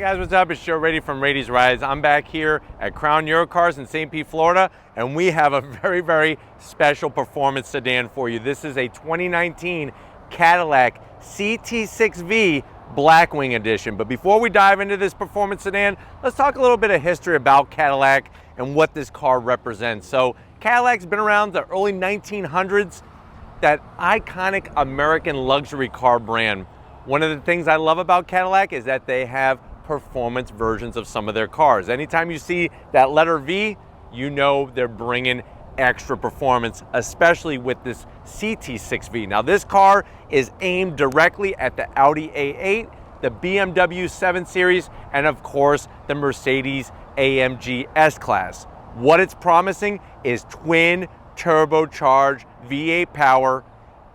guys, what's up? It's Joe Rady from Rady's Rides. I'm back here at Crown Eurocars in St. Pete, Florida, and we have a very special performance sedan for you. This is a 2019 Cadillac CT6-V Blackwing edition. But before we dive into this performance sedan, let's talk a little bit of history about Cadillac and what this car represents. So Cadillac's been around the early 1900s, that iconic American luxury car brand. One of the things I love about Cadillac is that they have performance versions of some of their cars. Anytime you see that letter V, you know they're bringing extra performance, especially with this CT6-V. Now this car is aimed directly at the Audi A8, the BMW 7 Series, and of course the Mercedes AMG S-Class. What it's promising is twin turbocharged V8 power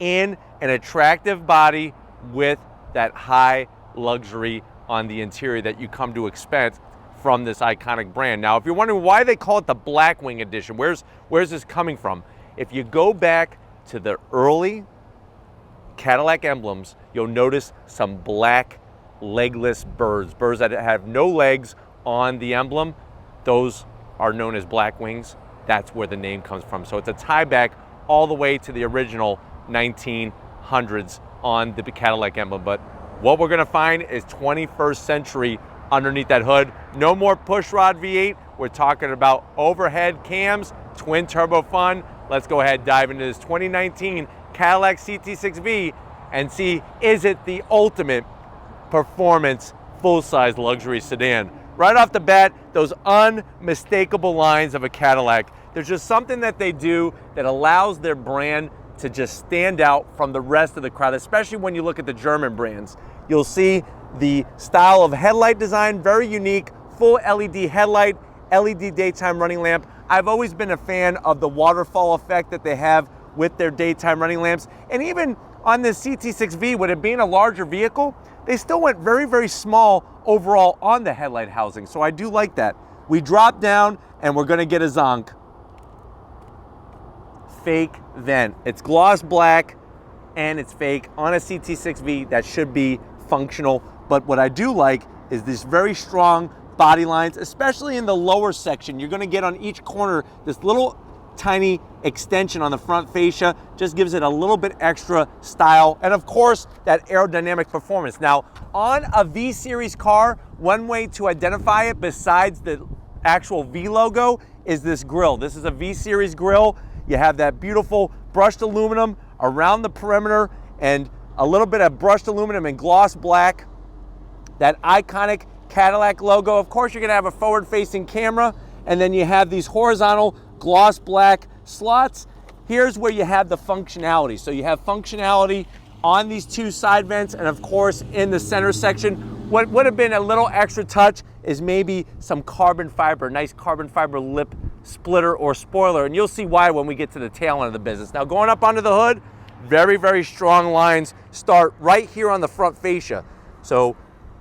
in an attractive body with that high luxury on the interior that you come to expect from this iconic brand. Now, if you're wondering why they call it the Blackwing edition, where's this coming from? If you go back to the early Cadillac emblems, you'll notice some black legless birds that have no legs on the emblem. Those are known as Blackwings. That's where the name comes from. So it's a tie back all the way to the original 1900s on the Cadillac emblem. But what we're gonna find is 21st century underneath that hood. No more pushrod V8. We're talking about overhead cams, twin turbo fun. Let's go ahead and dive into this 2019 Cadillac CT6-V and see, is it the ultimate performance full-size luxury sedan? Right off the bat, those unmistakable lines of a Cadillac. There's just something that they do that allows their brand to just stand out from the rest of the crowd, especially when you look at the German brands. You'll see the style of headlight design, very unique, full LED headlight, LED daytime running lamp. I've always been a fan of the waterfall effect that they have with their daytime running lamps. And even on this CT6-V, with it being a larger vehicle, they still went very small overall on the headlight housing. So I do like that. We drop down and we're gonna get a zonk. Fake vent. It's gloss black and it's fake on a CT6-V that should be functional. But what I do like is this very strong body lines, especially in the lower section. You're gonna get on each corner this little tiny extension on the front fascia, just gives it a little bit extra style, and of course that aerodynamic performance. Now on a V Series car, one way to identify it besides the actual V logo is this grille. This is a V Series grille. You have that beautiful brushed aluminum around the perimeter and a little bit of brushed aluminum and gloss black, that iconic Cadillac logo. Of course you're gonna have a forward facing camera, and then you have these horizontal gloss black slots. Here's where you have the functionality. So you have functionality on these two side vents, and of course in the center section. What would have been a little extra touch is maybe some carbon fiber, nice carbon fiber lip splitter or spoiler, and you'll see why when we get to the tail end of the business. Now going up onto the hood, very strong lines start right here on the front fascia. So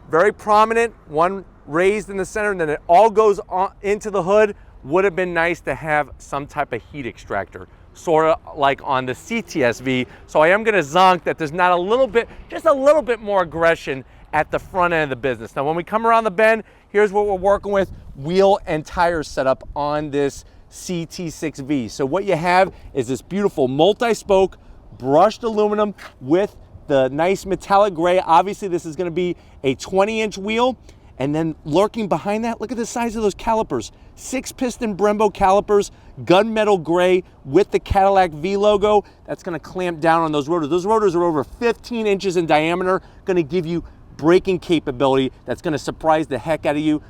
very prominent, one raised in the center, and then it all goes on into the hood. Would have been nice to have some type of heat extractor, sort of like on the CTS-V. So I am gonna zonk that there's not a little bit, just a little bit more aggression at the front end of the business. Now when we come around the bend, here's what we're working with: wheel and tire setup on this CT6-V. So what you have is this beautiful multi-spoke brushed aluminum with the nice metallic gray. Obviously this is gonna be a 20-inch wheel. And then lurking behind that, look at the size of those calipers. 6-piston Brembo calipers, gunmetal gray with the Cadillac V logo. That's gonna clamp down on those rotors. Those rotors are over 15 inches in diameter, gonna give you braking capability that's gonna surprise the heck out of you.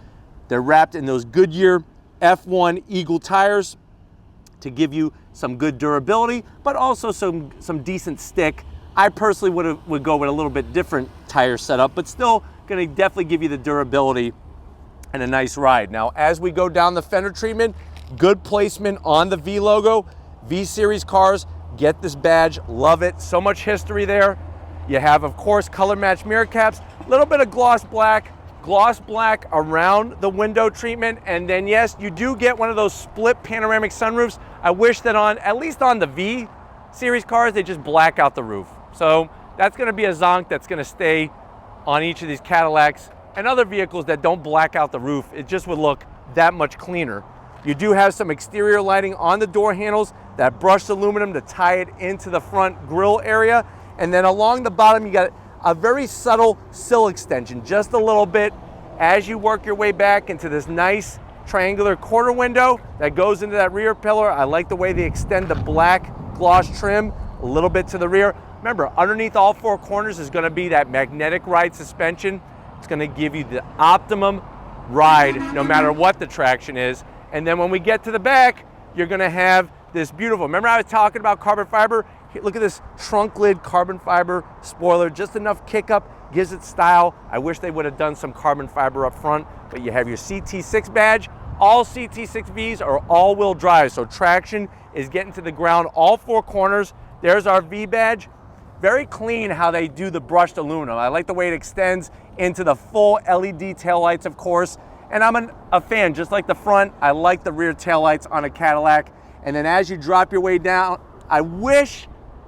They're wrapped in those Goodyear F1 Eagle tires to give you some good durability, but also some decent stick. I personally would go with a little bit different tire setup, but still gonna definitely give you the durability and a nice ride. Now, as we go down the fender treatment, good placement on the V logo. V Series cars get this badge, love it. So much history there. You have, of course, color match mirror caps, a little bit of gloss black around the window treatment, and then yes, you do get one of those split panoramic sunroofs. I wish that at least on the V Series cars, they just black out the roof. So that's gonna be a zonk that's gonna stay on each of these Cadillacs and other vehicles that don't black out the roof, it just would look that much cleaner. You do have some exterior lighting on the door handles, that brushed aluminum to tie it into the front grille area. And then along the bottom, you got a very subtle sill extension, just a little bit, as you work your way back into this nice triangular quarter window that goes into that rear pillar. I like the way they extend the black gloss trim a little bit to the rear. Remember, underneath all four corners is gonna be that magnetic ride suspension. It's gonna give you the optimum ride no matter what the traction is. And then when we get to the back, you're gonna have this beautiful, remember I was talking about carbon fiber? Look at this trunk lid carbon fiber spoiler, just enough kick up, gives it style. I wish they would have done some carbon fiber up front, but you have your CT6 badge. All CT6Vs are all-wheel drive, so traction is getting to the ground all four corners. There's our V badge. Very clean how they do the brushed aluminum. I like the way it extends into the full LED taillights, of course. And I'm a fan, just like the front, I like the rear taillights on a Cadillac. And then as you drop your way down, I wish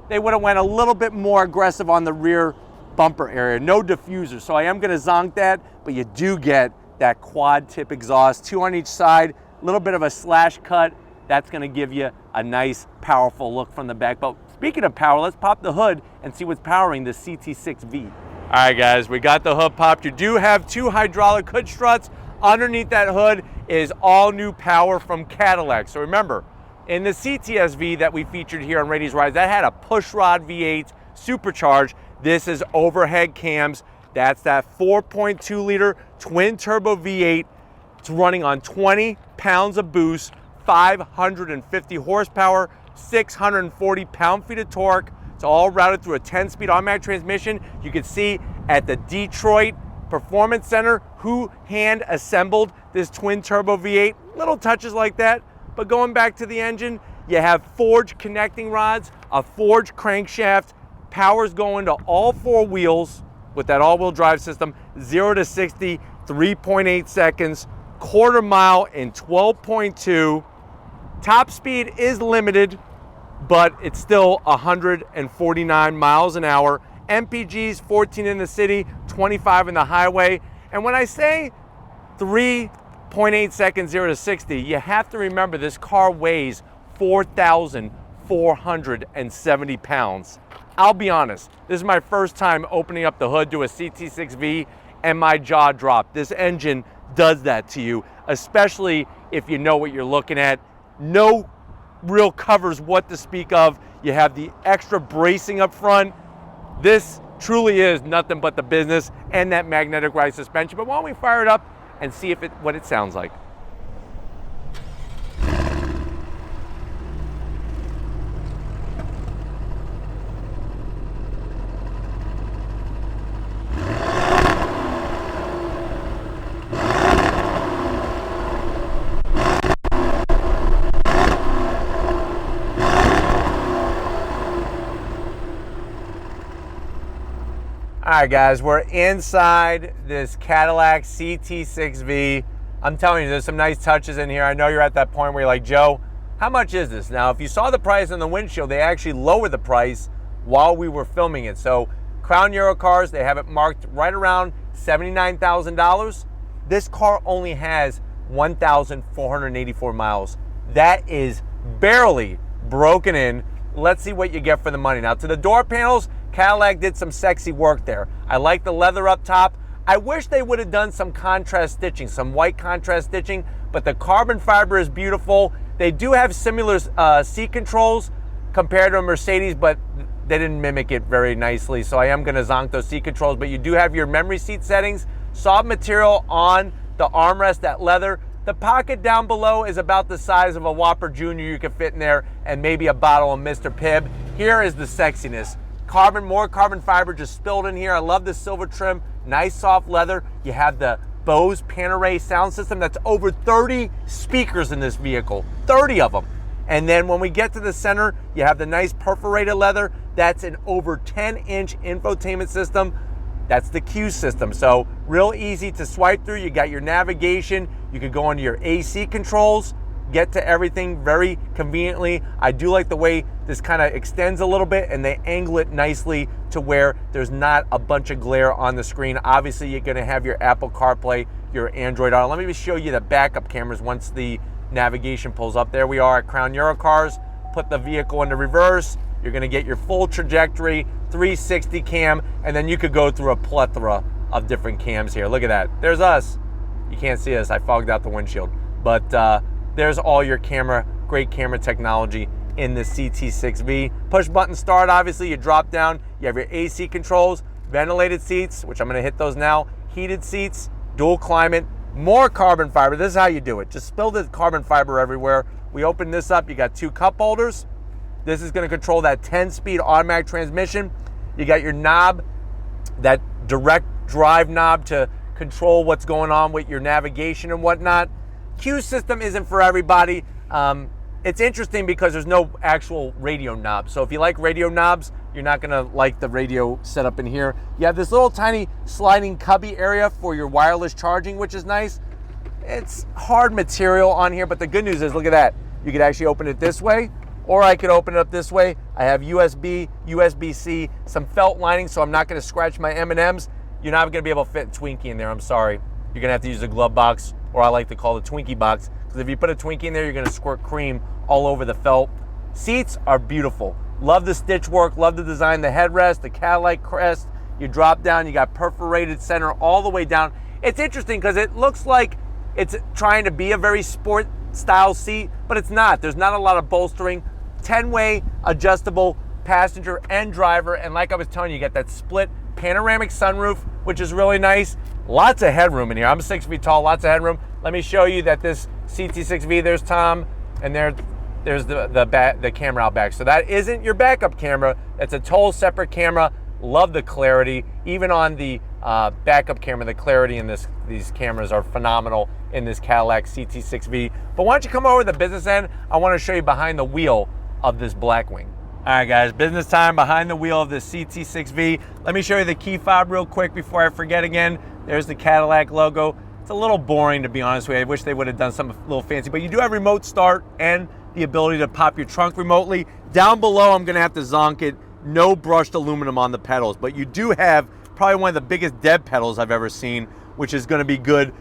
they would have went a little bit more aggressive on the rear bumper area. No diffuser, so I am gonna zonk that, but you do get that quad tip exhaust, two on each side, a little bit of a slash cut. That's gonna give you a nice, powerful look from the back. But speaking of power, let's pop the hood and see what's powering the CT6V. All right, guys, we got the hood popped. You do have two hydraulic hood struts. Underneath that hood is all new power from Cadillac. So remember, in the CTS-V that we featured here on Rady's Rides, that had a pushrod V8 supercharged. This is overhead cams. That's that 4.2 liter twin turbo V8. It's running on 20 pounds of boost, 550 horsepower, 640 pound-feet of torque. It's all routed through a 10-speed automatic transmission. You can see at the Detroit Performance Center who hand assembled this twin turbo V8. Little touches like that, but going back to the engine, you have forged connecting rods, a forged crankshaft, power's going to all four wheels with that all-wheel drive system, 0 to 60, 3.8 seconds, quarter mile in 12.2. Top speed is limited, but it's still 149 miles an hour. MPG's 14 in the city, 25 in the highway. And when I say 3.8 seconds, 0 to 60, you have to remember this car weighs 4,470 pounds. I'll be honest, this is my first time opening up the hood to a CT6V and my jaw dropped. This engine does that to you, especially if you know what you're looking at. No real covers what to speak of. You have the extra bracing up front. This truly is nothing but the business and that magnetic ride suspension. But why don't we fire it up and see what it sounds like. All right, guys, we're inside this Cadillac CT6V. I'm telling you, there's some nice touches in here. I know you're at that point where you're like, Joe, how much is this? Now, if you saw the price on the windshield, they actually lowered the price while we were filming it. So Crown Euro cars, they have it marked right around $79,000. This car only has 1,484 miles. That is barely broken in. Let's see what you get for the money. Now, to the door panels, Cadillac did some sexy work there. I like the leather up top. I wish they would have done some contrast stitching, some white contrast stitching, but the carbon fiber is beautiful. They do have similar seat controls compared to a Mercedes, but they didn't mimic it very nicely, so I am gonna zonk those seat controls, but you do have your memory seat settings, soft material on the armrest, that leather. The pocket down below is about the size of a Whopper Jr. You can fit in there, and maybe a bottle of Mr. Pibb. Here is the sexiness. More carbon fiber just spilled in here. I love the silver trim, nice soft leather. You have the Bose Panerai sound system. That's over 30 speakers in this vehicle, 30 of them. And then when we get to the center, you have the nice perforated leather. That's an over 10-inch infotainment system. That's the Q system. So real easy to swipe through. You got your navigation. You could go into your AC controls. get to everything very conveniently. I do like the way this kind of extends a little bit and they angle it nicely to where there's not a bunch of glare on the screen. Obviously, you're gonna have your Apple CarPlay, your Android Auto. Let me just show you the backup cameras once the navigation pulls up. There we are at Crown Eurocars. Put the vehicle into reverse. You're gonna get your full trajectory, 360 cam, and then you could go through a plethora of different cams here. Look at that, there's us. You can't see us, I fogged out the windshield. But there's all your camera, great camera technology in the CT6V. Push button start, obviously, you drop down, you have your AC controls, ventilated seats, which I'm gonna hit those now, heated seats, dual climate, more carbon fiber. This is how you do it. Just spill the carbon fiber everywhere. We open this up, you got 2 cup holders. This is gonna control that 10-speed automatic transmission. You got your knob, that direct drive knob to control what's going on with your navigation and whatnot. Q system isn't for everybody. It's interesting because there's no actual radio knob. So if you like radio knobs, you're not gonna like the radio setup in here. You have this little tiny sliding cubby area for your wireless charging, which is nice. It's hard material on here, but the good news is, look at that. You could actually open it this way, or I could open it up this way. I have USB, USB-C, some felt lining, so I'm not gonna scratch my M&Ms. You're not gonna be able to fit a Twinkie in there, I'm sorry. You're gonna have to use a glove box, or I like to call it a Twinkie box, because if you put a Twinkie in there, you're gonna squirt cream all over the felt. Seats are beautiful. Love the stitch work, love the design, the headrest, the Cadillac crest. You drop down, you got perforated center all the way down. It's interesting because it looks like it's trying to be a very sport style seat, but it's not. There's not a lot of bolstering. 10-way adjustable passenger and driver, and like I was telling you, you got that split panoramic sunroof, which is really nice. Lots of headroom in here. I'm 6 feet tall, lots of headroom. Let me show you that this CT6V, there's Tom, and there's the camera out back. So that isn't your backup camera. That's a total separate camera. Love the clarity. Even on the backup camera, the clarity in these cameras are phenomenal in this Cadillac CT6V. But why don't you come over to the business end? I want to show you behind the wheel of this Blackwing. All right, guys, business time behind the wheel of the CT6V. Let me show you the key fob real quick before I forget again. There's the Cadillac logo. It's a little boring, to be honest with you. I wish they would have done something a little fancy, but you do have remote start and the ability to pop your trunk remotely. Down below, I'm gonna have to zonk it. No brushed aluminum on the pedals, but you do have probably one of the biggest dead pedals I've ever seen, which is gonna be good,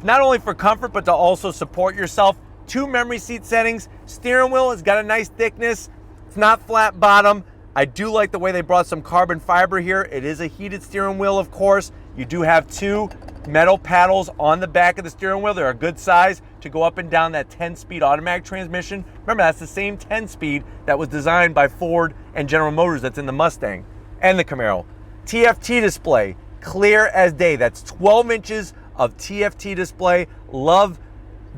not only for comfort, but to also support yourself. 2 memory seat settings. Steering wheel has got a nice thickness. It's not flat bottom. I do like the way they brought some carbon fiber here. It is a heated steering wheel, of course. You do have 2 metal paddles on the back of the steering wheel. They're a good size to go up and down that 10-speed automatic transmission. Remember, that's the same 10-speed that was designed by Ford and General Motors that's in the Mustang and the Camaro. TFT display, clear as day. That's 12 inches of TFT display. Love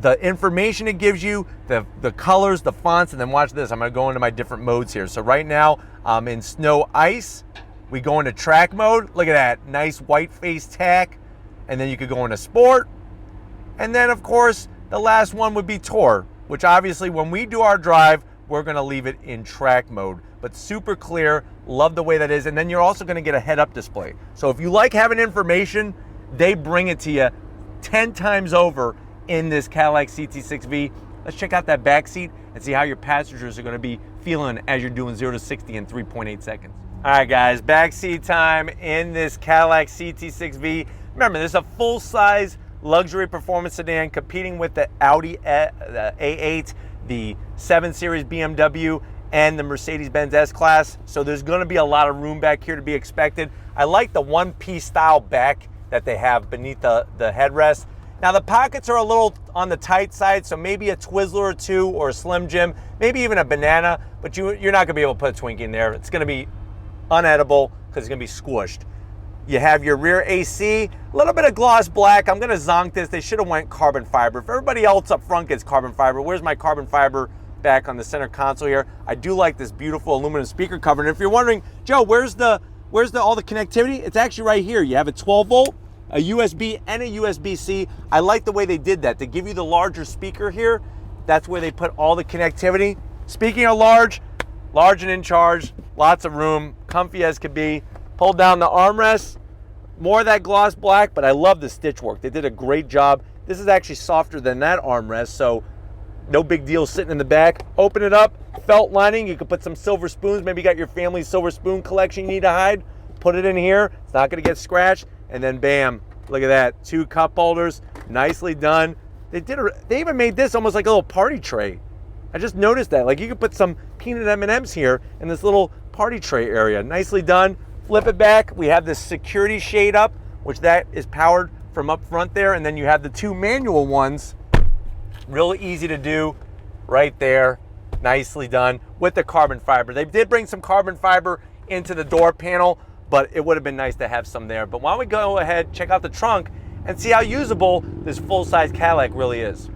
the information it gives you, the colors, the fonts, and then watch this. I'm gonna go into my different modes here. So right now, I'm in snow ice. We go into track mode. Look at that, nice white face tack. And then you could go into sport. And then of course, the last one would be tour, which obviously when we do our drive, we're gonna leave it in track mode, but super clear. Love the way that is. And then you're also gonna get a head-up display. So if you like having information, they bring it to you 10 times over in this Cadillac CT6V. Let's check out that back seat and see how your passengers are gonna be feeling as you're doing 0 to 60 in 3.8 seconds. All right, guys, back seat time in this Cadillac CT6V. Remember, this is a full-size luxury performance sedan competing with the Audi A8, the 7 Series BMW, and the Mercedes-Benz S-Class. So there's gonna be a lot of room back here to be expected. I like the one-piece style back that they have beneath the headrest. Now the pockets are a little on the tight side, so maybe a Twizzler or 2 or a Slim Jim, maybe even a banana, but you're not gonna be able to put a Twinkie in there. It's gonna be unedible because it's gonna be squished. You have your rear AC, a little bit of gloss black. I'm gonna zonk this. They should have went carbon fiber. If everybody else up front gets carbon fiber, where's my carbon fiber back on the center console here? I do like this beautiful aluminum speaker cover. And if you're wondering, Joe, where's all the connectivity? It's actually right here. You have a 12 volt, a USB, and a USB-C. I like the way they did that. To give you the larger speaker here, that's where they put all the connectivity. Speaking of large and in charge, lots of room, comfy as could be. Pull down the armrest, more of that gloss black, but I love the stitch work. They did a great job. This is actually softer than that armrest, so no big deal sitting in the back. Open it up, felt lining. You can put some silver spoons. Maybe you got your family's silver spoon collection you need to hide. Put it in here. It's not gonna get scratched. And then bam, look at that. 2 cup holders, nicely done. They even made this almost like a little party tray. I just noticed that. Like you could put some peanut M&Ms here in this little party tray area. Nicely done. Flip it back. We have this security shade up, which that is powered from up front there. And then you have the 2 manual ones. Really easy to do right there. Nicely done with the carbon fiber. They did bring some carbon fiber into the door panel, but it would have been nice to have some there. But why don't we go ahead, check out the trunk and see how usable this full-size Cadillac really is.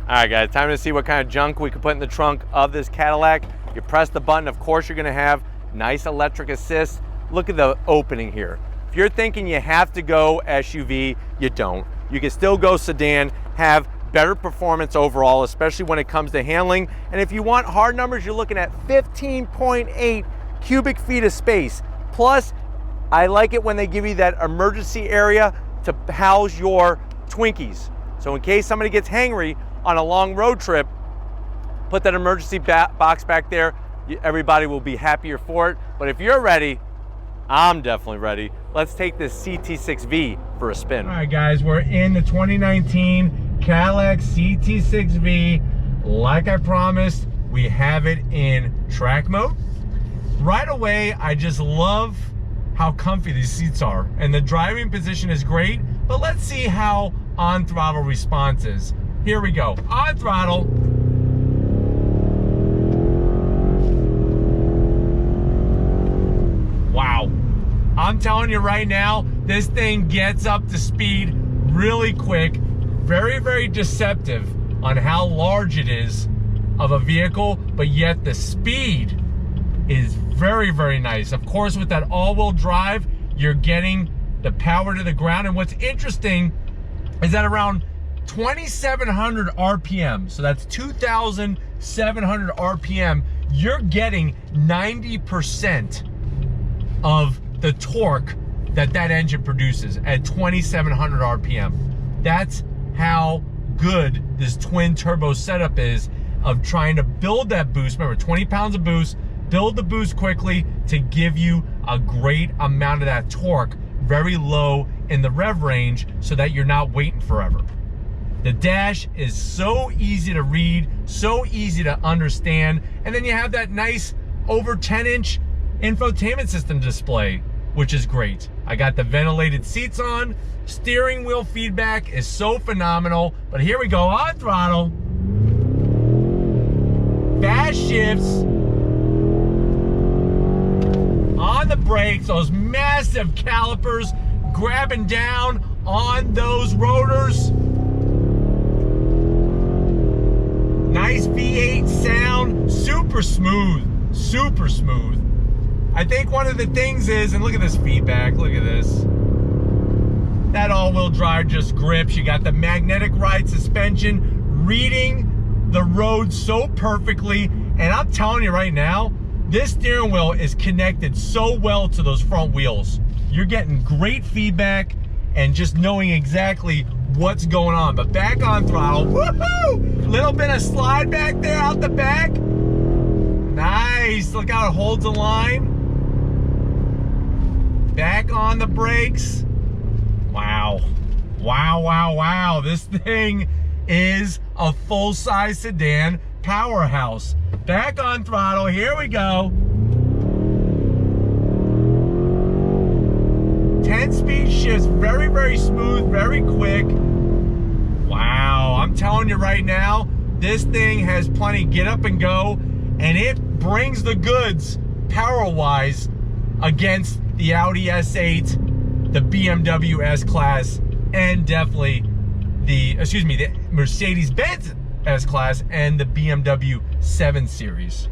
All right, guys, time to see what kind of junk we can put in the trunk of this Cadillac. You press the button, of course you're gonna have nice electric assist. Look at the opening here. If you're thinking you have to go SUV, you don't. You can still go sedan, have better performance overall, especially when it comes to handling. And if you want hard numbers, you're looking at 15.8 cubic feet of space. Plus, I like it when they give you that emergency area to house your Twinkies. So in case somebody gets hangry on a long road trip, put that emergency box back there. Everybody will be happier for it. But if you're ready, I'm definitely ready. Let's take this CT6-V for a spin. All right, guys, we're in the 2019 Cadillac CT6-V. Like I promised, we have it in track mode. Right away, I just love how comfy these seats are, and the driving position is great, but let's see how on throttle response is. Here we go, on throttle. Wow, I'm telling you right now, this thing gets up to speed really quick, very, very deceptive on how large it is of a vehicle, but yet the speed is very, very nice. Of course, with that all-wheel drive, you're getting the power to the ground. And what's interesting is that around 2,700 RPM, so that's 2,700 RPM, you're getting 90% of the torque that engine produces at 2,700 RPM. That's how good this twin turbo setup is of trying to build that boost. Remember, 20 pounds of boost, build the boost quickly to give you a great amount of that torque very low in the rev range so that you're not waiting forever. The dash is so easy to read, so easy to understand, and then you have that nice over 10-inch infotainment system display, which is great. I got the ventilated seats on, steering wheel feedback is so phenomenal, but here we go, on throttle, fast shifts, on the brakes, those massive calipers grabbing down on those rotors. Nice V8 sound, super smooth, super smooth. I think one of the things is, and look at this feedback, look at this. That all-wheel drive just grips. You got the magnetic ride suspension reading the road so perfectly. And I'm telling you right now, this steering wheel is connected so well to those front wheels. You're getting great feedback and just knowing exactly what's going on. But back on throttle, woohoo! Little bit of slide back there out the back. Nice, look how it holds the line. Back on the brakes. Wow, wow, wow, wow. This thing is a full-size sedan powerhouse. Back on throttle, here we go. 10-speed shifts, very, very smooth, very quick. Wow, I'm telling you right now, this thing has plenty get up and go, and it brings the goods power-wise against the Audi S8, the BMW S-Class, and definitely the Mercedes-Benz S-Class and the BMW 7 Series.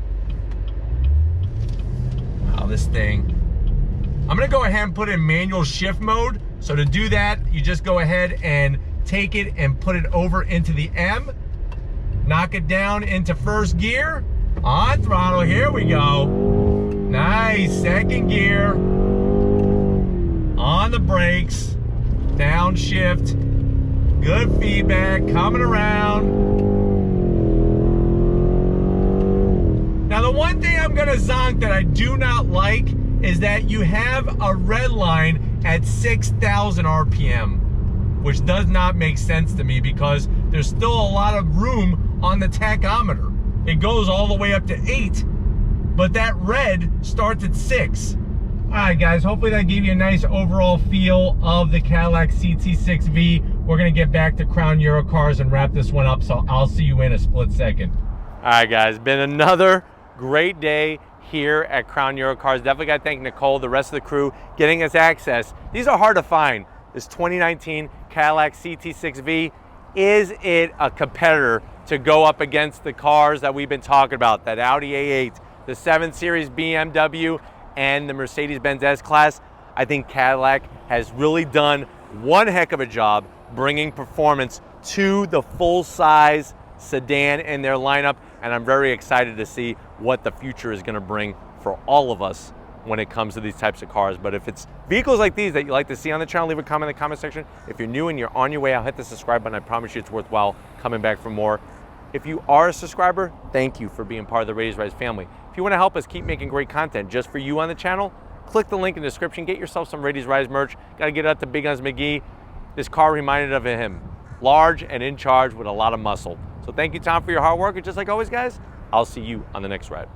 Wow, this thing. I'm gonna go ahead and put it in manual shift mode. So to do that, you just go ahead and take it and put it over into the M, knock it down into first gear, on throttle, here we go. Nice, second gear, on the brakes, downshift, good feedback, coming around. the one thing I'm gonna zonk that I do not like is that you have a red line at 6,000 RPM, which does not make sense to me because there's still a lot of room on the tachometer. It goes all the way up to 8, but that red starts at 6. All right, guys, hopefully that gave you a nice overall feel of the Cadillac CT6-V. We're gonna get back to Crown Eurocars and wrap this one up, so I'll see you in a split second. All right, guys, been another great day here at Crown Eurocars. Definitely got to thank Nicole, the rest of the crew, getting us access. These are hard to find. This 2019 Cadillac CT6-V, is it a competitor to go up against the cars that we've been talking about, that Audi A8, the 7 Series BMW, and the Mercedes-Benz S-Class? I think Cadillac has really done one heck of a job bringing performance to the full-size sedan in their lineup, and I'm very excited to see what the future is going to bring for all of us when it comes to these types of cars. But if it's vehicles like these that you like to see on the channel, leave a comment in the comment section. If you're new and you're on your way out, hit the subscribe button. I promise you it's worthwhile coming back for more. If you are a subscriber, thank you for being part of the Raise Rise family. If you want to help us keep making great content just for you on the channel, click the link in the description, get yourself some Raise Rise merch. Got to get it out to Big Guns McGee. This car reminded of him, large and in charge with a lot of muscle. So thank you, Tom, for your hard work. And just like always, guys, I'll see you on the next ride.